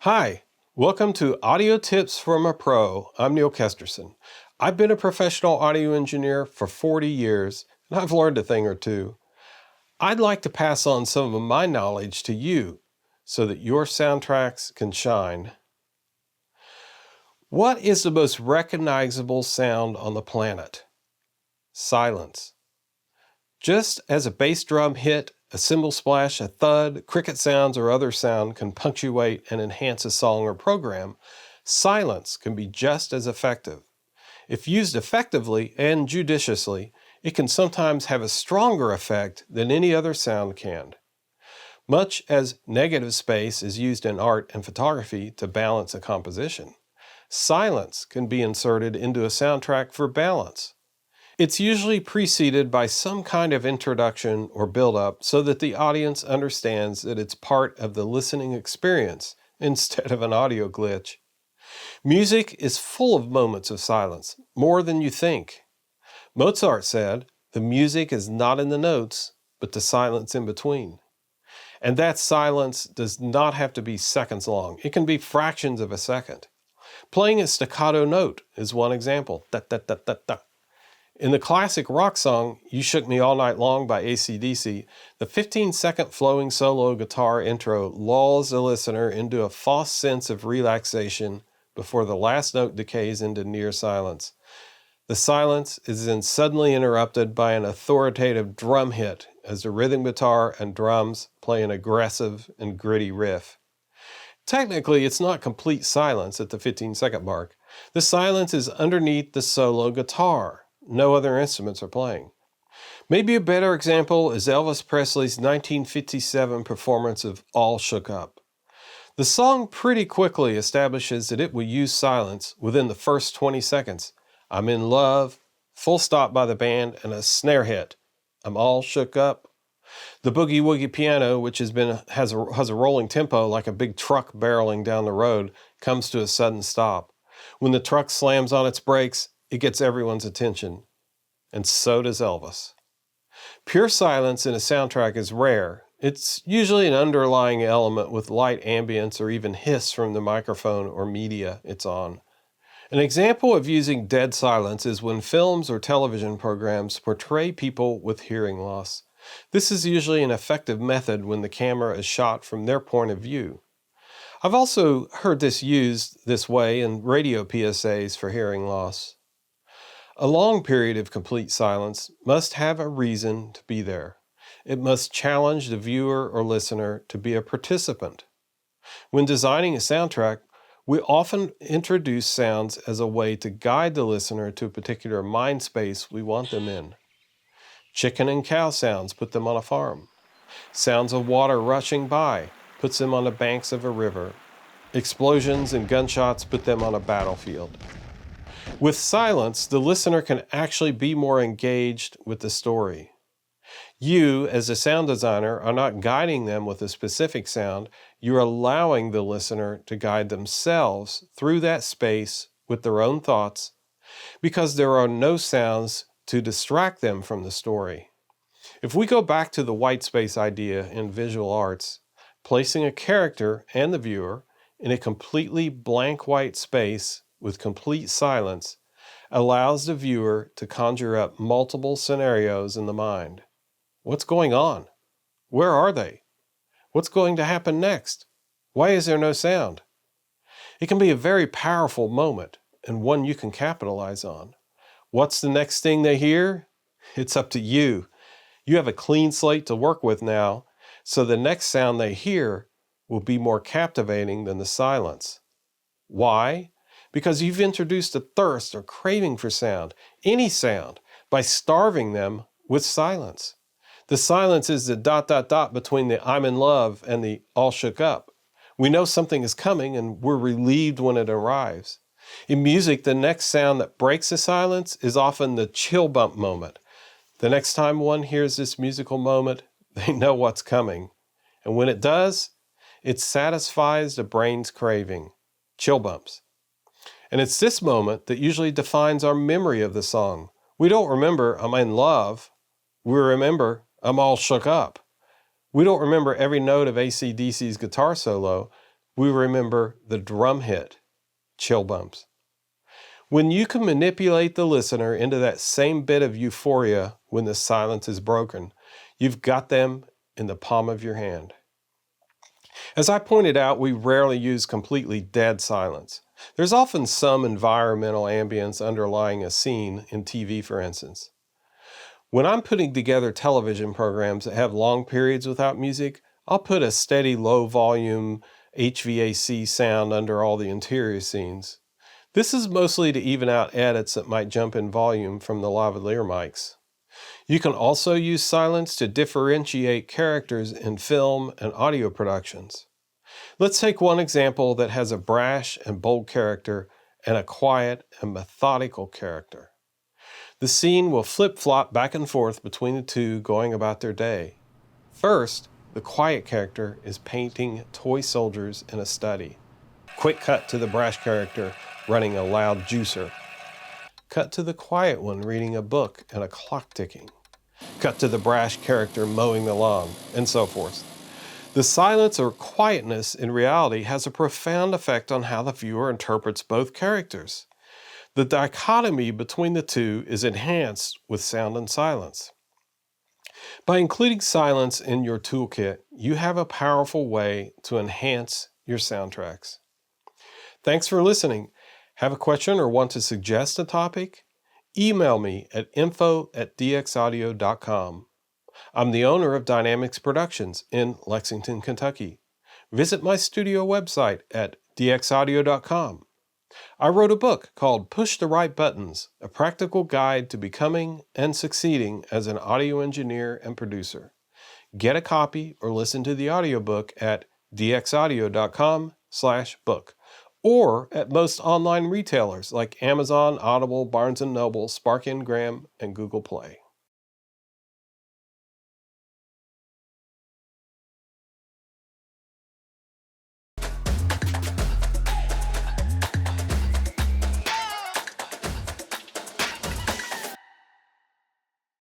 Hi, welcome to Audio Tips from a Pro. I'm Neil Kesterson. I've been a professional audio engineer for 40 years, and I've learned a thing or two. I'd like to pass on some of my knowledge to you so that your soundtracks can shine. What is the most recognizable sound on the planet? Silence. Just as a bass drum hit, a cymbal splash, a thud, cricket sounds, or other sound can punctuate and enhance a song or program, silence can be just as effective. If used effectively and judiciously, it can sometimes have a stronger effect than any other sound can. Much as negative space is used in art and photography to balance a composition, silence can be inserted into a soundtrack for balance. It's usually preceded by some kind of introduction or build-up so that the audience understands that it's part of the listening experience instead of an audio glitch. Music is full of moments of silence, more than you think. Mozart said, "The music is not in the notes, but the silence in between." And that silence does not have to be seconds long. It can be fractions of a second. Playing a staccato note is one example. Da, da, da, da, da. In the classic rock song, You Shook Me All Night Long by AC/DC, the 15-second flowing solo guitar intro lulls the listener into a false sense of relaxation before the last note decays into near silence. The silence is then suddenly interrupted by an authoritative drum hit as the rhythm guitar and drums play an aggressive and gritty riff. Technically, it's not complete silence at the 15-second mark. The silence is underneath the solo guitar. No other instruments are playing. Maybe a better example is Elvis Presley's 1957 performance of All Shook Up. The song pretty quickly establishes that it will use silence within the first 20 seconds. I'm in love, full stop by the band, and a snare hit. I'm all shook up. The boogie woogie piano, which has a rolling tempo like a big truck barreling down the road, comes to a sudden stop. When the truck slams on its brakes, it gets everyone's attention. And so does Elvis. Pure silence in a soundtrack is rare. It's usually an underlying element with light ambience or even hiss from the microphone or media it's on. An example of using dead silence is when films or television programs portray people with hearing loss. This is usually an effective method when the camera is shot from their point of view. I've also heard this used this way in radio PSAs for hearing loss. A long period of complete silence must have a reason to be there. It must challenge the viewer or listener to be a participant. When designing a soundtrack, we often introduce sounds as a way to guide the listener to a particular mind space we want them in. Chicken and cow sounds put them on a farm. Sounds of water rushing by puts them on the banks of a river. Explosions and gunshots put them on a battlefield. With silence, the listener can actually be more engaged with the story. You, as a sound designer, are not guiding them with a specific sound. You're allowing the listener to guide themselves through that space with their own thoughts because there are no sounds to distract them from the story. If we go back to the white space idea in visual arts, placing a character and the viewer in a completely blank white space with complete silence allows the viewer to conjure up multiple scenarios in the mind. What's going on? Where are they? What's going to happen next? Why is there no sound? It can be a very powerful moment and one you can capitalize on. What's the next thing they hear? It's up to you. You have a clean slate to work with now, so the next sound they hear will be more captivating than the silence. Why? Because you've introduced a thirst or craving for sound, any sound, by starving them with silence. The silence is the ... between the I'm in love and the all shook up. We know something is coming and we're relieved when it arrives. In music, the next sound that breaks the silence is often the chill bump moment. The next time one hears this musical moment, they know what's coming. And when it does, it satisfies the brain's craving. Chill bumps. And it's this moment that usually defines our memory of the song. We don't remember I'm in love. We remember I'm all shook up. We don't remember every note of AC/DC's guitar solo. we remember the drum hit, chill bumps. When you can manipulate the listener into that same bit of euphoria when the silence is broken, you've got them in the palm of your hand. As I pointed out, we rarely use completely dead silence. There's often some environmental ambience underlying a scene, in TV for instance. When I'm putting together television programs that have long periods without music, I'll put a steady low volume HVAC sound under all the interior scenes. This is mostly to even out edits that might jump in volume from the lavalier mics. You can also use silence to differentiate characters in film and audio productions. Let's take one example that has a brash and bold character and a quiet and methodical character. The scene will flip-flop back and forth between the two going about their day. First, the quiet character is painting toy soldiers in a study. Quick cut to the brash character running a loud juicer. Cut to the quiet one reading a book and a clock ticking. Cut to the brash character mowing the lawn, and so forth. The silence or quietness in reality has a profound effect on how the viewer interprets both characters. The dichotomy between the two is enhanced with sound and silence. By including silence in your toolkit, you have a powerful way to enhance your soundtracks. Thanks for listening. Have a question or want to suggest a topic? Email me at info@dxaudio.com. I'm the owner of Dynamics Productions in Lexington, Kentucky. Visit my studio website at dxaudio.com. I wrote a book called Push the Right Buttons, a practical guide to becoming and succeeding as an audio engineer and producer. Get a copy or listen to the audiobook at dxaudio.com/book or at most online retailers like Amazon, Audible, Barnes & Noble, Spark Ngram, and Google Play.